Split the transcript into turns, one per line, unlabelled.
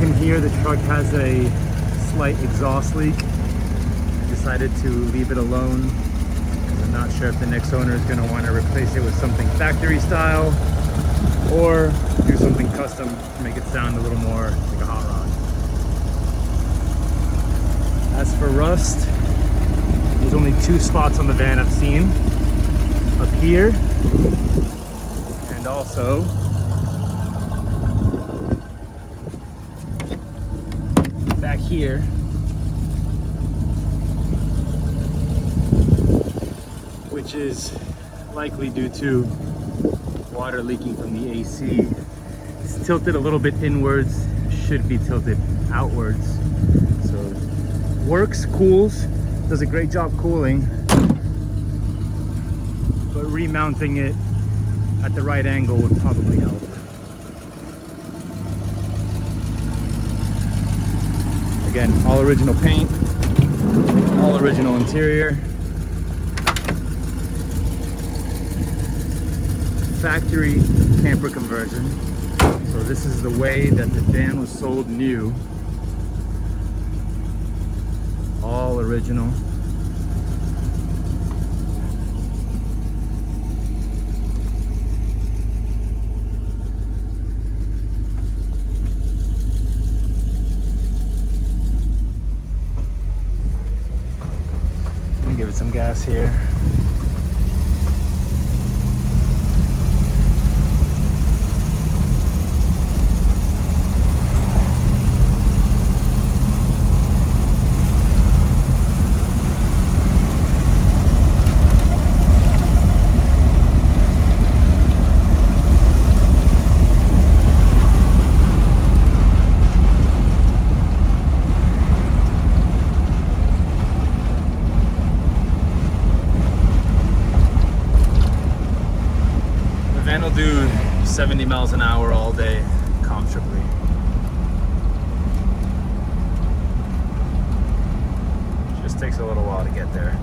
can hear the truck has a slight exhaust leak. I decided to leave it alone. I'm not sure if the next owner is going to want to replace it with something factory style or do something custom to make it sound a little more like a hot rod. As for rust, there's only 2 spots on the van I've seen. Up here and also back here, which is likely due to water leaking from the AC. It's tilted a little bit inwards, should be tilted outwards. So works, cools, does a great job cooling, but remounting it at the right angle would probably help. Again, all original paint, all original interior. Factory camper conversion. So this is the way that the van was sold new. All original. Give it some gas here. Van will do 70 miles an hour all day comfortably. Just takes a little while to get there.